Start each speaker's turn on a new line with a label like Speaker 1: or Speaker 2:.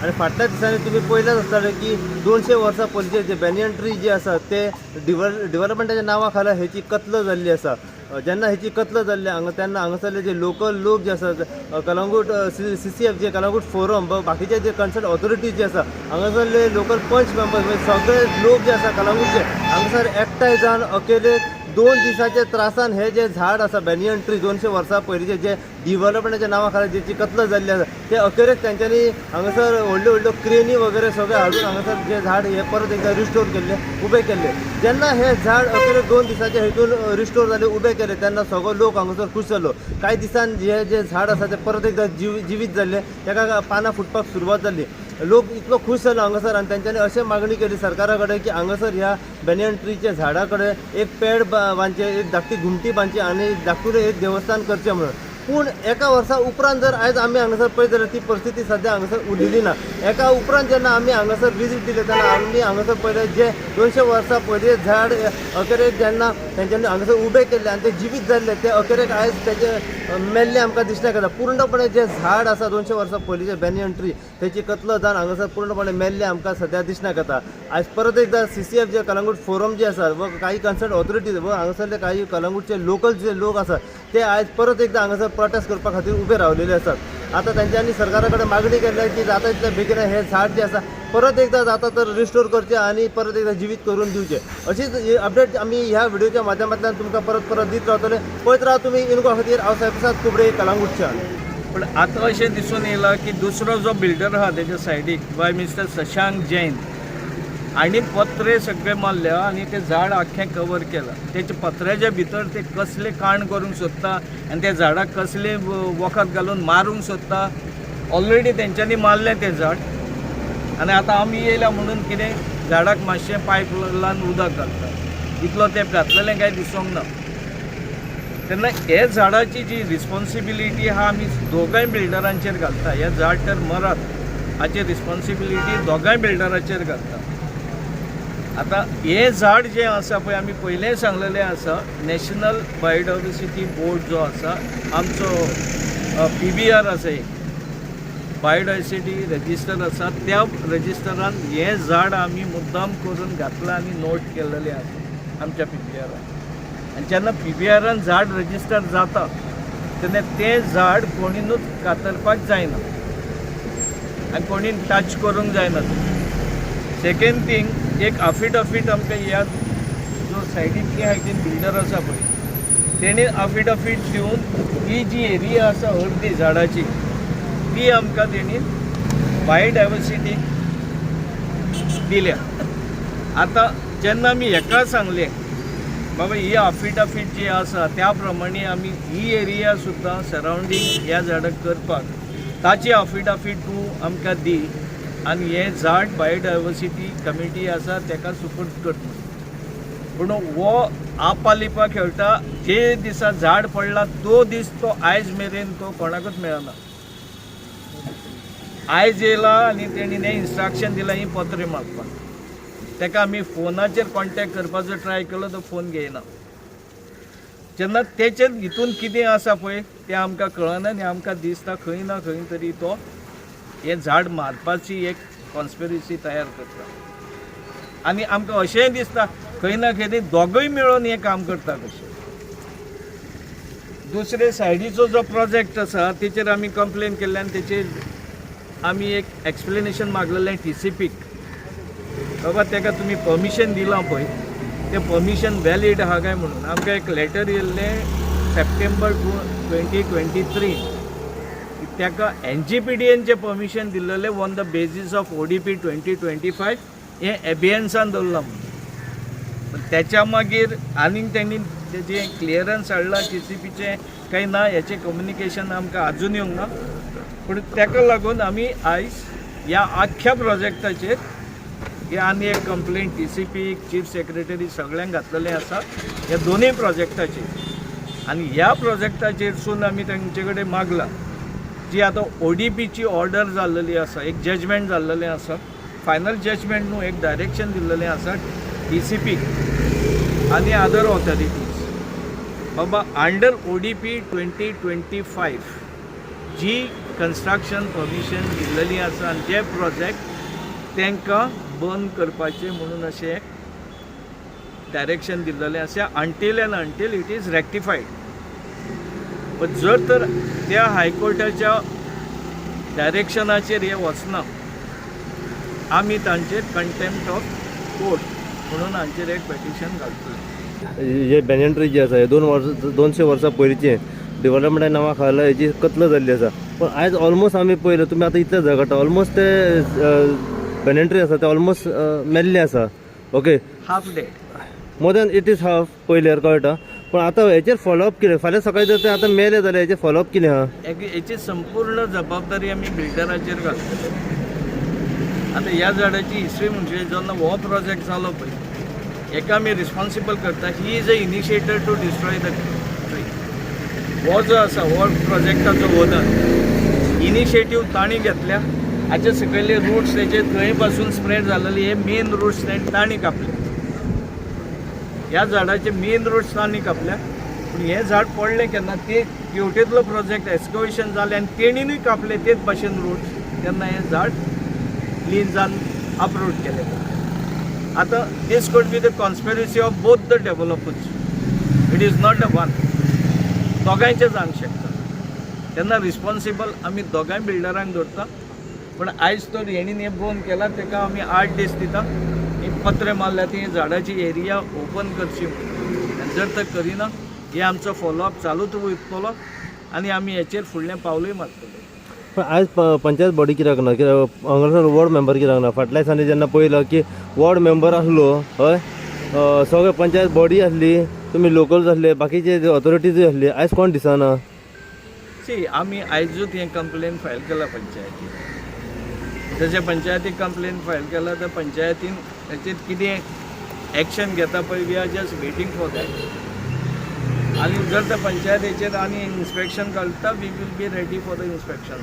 Speaker 1: आणि फाटल्या दिसांनी तुम्ही पळयलाच आसतलें की 200 वर्सां पयलींचे जे बॅनियन ट्री जे आसा ते डिव्हलपमेंटाच्या नांवा खाला हेची कत्ल जाल्ली आसा। जेन्ना हेची कत्ल जाल्ली तेन्ना हांगासरले जे लोकल लोक जे आसात कलंगूट CCF जे कलंगूट फोरम बाकीचे जे कन्सर्न ऑथॉरिटीज जे आसा हांगासरले लोकल पंच मेंबर्स म्हणजे सगळे लोक जे आसा कलंगूटचे हांगासर एकठांय जावन अकेले 2 दिसाचे त्रासान हे जे झाड आसा बॅनियन ट्री 200 वर्सां पयलींचे जे डिव्हलपमेंटाच्या नांवा खाला जेची कत्ल जाल्ली आसा ते अखेरेक तेंच्यांनी हांगासर व्हडल्यो क्रेनी वगैरे सगळे हाडून हांगासर जे झाड हे परत एकदा रिस्टोर केल्ले उबे केल्ले। जेन्ना हे झाड अखेरेक 2 दिसाचे हेतून रिस्टोर जाले उबे केले तेन्ना सगळो लोक हांगासर खुश जालो। कांय दिसान जे झाड आसा ते परत एकदा जिवीत जाल्ले तेका पानां फुटपाक सुरवात जाली। लोक इतलो खुश जालो हांगासर आनी तेंच्यांनी अशें मागणी केली सरकारा कडेन की हांगासर ह्या बॅनियन ट्रीच्या झाडा कडेन एक पेड बांदचे एक धाकटी घुमटी बांदची आनी धाकटुलें एक देवस्थान करचें म्हणून। पूण एका वर्सा उपरांत जर आयज आमी हांगासर पळयत जाल्यार ती परिस्थिती सद्या हांगासर उरिल्ली ना। एका उपरांत जेन्ना आमी हांगासर विजीट दिले तेन्ना आमी हांगासर पळयलें जे 200 वर्सां पयलींचे झाड अखेरेक जेन्ना तेंच्यांनी हांगासर उबे केल्ले आनी ते जिवीत जाल्ले ते अखेरेक आयज तेचे मेल्ले आमकां दिसण्याक येता। पूर्णपणे जे झाड आसा 200 वर्सां पयलींचे बॅनियन ट्री तेची कत्ल जावन हांगासर पूर्णपणे मेल्ले आमकां सद्या दिसण्याक येता। आयज परत एकदा CCF जे कलंगूट फोरम जे आसा व काही कन्सर्न ऑथॉरिटीज व हांगासरले काही कलंगूटचे लोकल जे लोक आसात ते आयज परत एकदा हांगासर प्रोटेस्ट करपा खातीर उबे रावलेले आसात। आतां तेंच्यांनी सरकारा कडेन मागणी केल्या की जाता तितल्या बेगीन हे झाड जे आसा परत एकदा जाता तर रिस्टोर करचे आनी परत एकदा जिवीत करून दिवचे। अशीच अपडेट आमी ह्या व्हिडिओच्या माध्यमांतल्यान तुमकां परत दीत रावतले। पळयत राहा तुमी इनगो खातीर हांव सायप्रसाद कुबडे कलंगूटच्यान।
Speaker 2: पण आता अशें दिसून येयलां की दुसरो जो बिल्डर आहा तेच्या सायडीक बाय मिस्टर शशांक जैन हांणी पत्रे सगळे मारल्या आनी ते झाड आख्खें कवर केलां। तेच्या पत्र्याच्या भितर ते कसले कांड करूंक सोदता आनी त्या झाडाक कसले वखद घालून मारूंक सोदता। ऑलरेडी तेंच्यांनी मारलें तें झाड आनी आतां आमी येयल्या म्हणून कितें झाडाक मातशें पायप लावन उदक घालता इतलो तेंप घातलेलें कांय दिसूंक ना। तेन्ना हे झाडाची जी रिस्पॉन्सिबिलिटी आहा आमी दोगांय बिल्डरांचेर घालता। हे झाड तर मरत हाची रिस्पॉन्सिबिलिटी दोगांय बिल्डरांचेर घालता। आता हे झाड जे आसा पळय आमी पयलें सांगलेलें आसा नॅशनल बायोडायवर्सिटी बोर्ड जो आसा आमचो PBR आसा एक बायोडायवर्सिटी रजिस्टर आसा त्या रजिस्टरान हे झाड आमी मुद्दाम करून घातलां आनी नोट केलेलें आसा आमच्या PBRान। आनी जेन्ना PBRान झाड रजिस्टर जाता तेन्ना तें झाड कोणीनूच कातरपाक जायना आनी कोणी टच करूंक जायना। सेकंड थिंग एक अफिडावीट आमकां ह्या जो सायडींतली हायटीन बिल्डर आसा पळय तेणी अफिडावीट दिवन ही जी एरिया आसा अर्दी झाडाची ती आमकां तेणी बायोडायवर्सिटीक दिल्या। आतां जेन्ना आमी हेका सांगलें बाबा ही अफिडावीट जी आसा त्या प्रमाणे आमी ही एरिया सुद्दां सरावंडींग ह्या झाडाक करपाक ताची अफिडावीट तूं आमकां दी आनी हे झाड बायोडायवर्सिटी कमिटी आसा तेका सुपूर्द करता। पूण हो आपालिपा खेळटा जे दिसा झाड पडला तो दीस तो आयज मेरेन तो कोणाकूच मेळना। आयज येयला आनी तेणीन इन्स्ट्रक्शन दिलां ही पत्रे मारपाक। तेका आमी फोनाचेर कॉन्टॅक्ट करपाचो ट्राय केलो तो फोन घेयना। जेन्ना तेचे हितून कितें आसा पळय तें आमकां कळना आनी आमकां दिसता खंय ना खंय तरी तो हे झाड मारपाची एक कॉन्स्पिरसी तयार करता आनी आमकां अशेंय दिसता खंय ना खंय दोगूय मेळून हें काम करता कशें। दुसरे सायडीचो जो प्रोजेक्ट आसा तेचेर आमी कंप्लेन केल्ले आनी तेचेर आमी एक एक्सप्लेनेशन मागलेलें TCPक बाबा तेका तुमी परमिशन दिलां पळय तें परमिशन वॅलीड आहा काय म्हणून। आमकां एक लेटर येयल्लें सप्टेंबर 2023 तेका NGPDNचें परमिशन दिल्लेलें on the basis of ODP 2025 हें एबियन्सान दवरलां म्हणून। त्याच्या मागीर आनीक तेणी तेजें क्लियरन्स हाडलां TCPचें काय ना हेचें कम्युनिकेशन आमकां आजून येवंक ना। पूण तेका लागून आमी आयज ह्या आख्ख्या प्रोजेक्टाचेर हे आनी एक कंप्लेंट TCP चीफ सेक्रेटरी सगळ्यांक घातलेलें आसा ह्या दोनूय प्रोजेक्टाचेर। आनी ह्या प्रोजेक्टाचेरसून आमी तेंचे कडेन मागलां जी आतां ODPची ऑर्डर जाल्लेली आसा एक जजमेंट जाल्लेलें आसा फायनल जजमेंट न्हू एक डायरेक्शन दिल्लेलें आसा TCPक आनी अदर ऑथॉरिटीज बाबा अंडर ODP 2025 जी कन्स्ट्रक्शन परमिशन दिल्लेली आसा आनी जे प्रोजेक्ट तांकां बंद करपाचे म्हणून अशें एक डायरेक्शन दिल्लेलें आसा until end until it is rectified. पण जर तर त्या हायकोर्टाच्या डायरेक्शनाचेर हे वचना आमी तांचेर कंटेम्प्ट ऑफ कोर्ट म्हणून हांचेर एक पेटिशन घालतले.
Speaker 1: जे बॅनियन ट्री जे आसा हे 200 वर्सां पयलींचे डेव्हलपमेंटा नांवा खाला हेची कत्ल जाल्ली आसा. पण आयज ऑलमोस्ट आमी पळयलें तुमी आतां इतले झगडटा ऑलमोस्ट ते बॅनियन ट्री आसा ते ऑलमोस्ट मेल्ले आसा. Okay
Speaker 2: half dead.
Speaker 1: More than it is half पयल्यार कळटा. पण आतां हेचेर फॉलोअप कितें फाल्यां सकाळी जर ते आतां मेले जाल्यार हेचेर फॉलोअप कितें आहा?
Speaker 2: हेची संपूर्ण जबाबदारी आमी बिल्डराचेर घालतले. आतां ह्या झाडाची हिस्ट्री म्हणजे जेन्ना हो प्रोजेक्ट जालो पळय हेका आमी रिस्पॉन्सिबल करता. He is a initiator to destroy the tree. हो जो आसा हो प्रोजेक्टाचो ओनर इनिशिएटीव ताणी घेतल्या. हाचे सकयले रूट्स तेचे थंय पासून स्प्रेड जालेले हे मेन रूट्स ताणी कापले. ह्या झाडाचे मेन रूट्स ताणी कापल्या. पूण हें झाड पडलें केन्ना ते हेवटेंतलो प्रोजेक्ट एक्सकवेशन जालें आनी तेणीनूय कापले तेच भाशेन रूट्स तेन्ना हें झाड क्लीन जावन अप्रूट केलें. आतां this could be the conspiracy of both the developers. It is not the one. दोगांयचें जावंक शकता. तेन्ना रिस्पॉन्सिबल आमी दोगांय बिल्डरांक धरता. पण आयज तर हेणीन हें बंद केलां ताका आमी 8 दीस दिता. ही पत्रे मारल्या ती झाडाची एरिया ओपन करची म्हणून. जर तर करिना हे आमचो फॉलोअप चालूच उरतलो आनी आमी हेचेर फुडलें पावलूय मारतले.
Speaker 1: पण आयज पंचायत बॉडी कित्याक ना कित्याक हांगासर वॉर्ड मेंबर कित्याक ना? फाटल्या दिसांनी जेन्ना पळयलां की वॉर्ड मेंबर आसलो हय सगळे पंचायत बॉडी आसली तुमी लोकल्स आसले बाकीचे ऑथॉरिटीजूय आसली आयज कोण दिसना?
Speaker 2: सी आमी आयजूच हें कंप्लेन फायल केला पंचायतीक. जशें पंचायतीक कंप्लेन फायल केला तर पंचायतीन हेचेर कितें एक्शन घेता पळय we are just waiting for that. आनी जर त्या पंचायतीचेर आनी इन्स्पेक्शन घालता we will be ready for the inspection.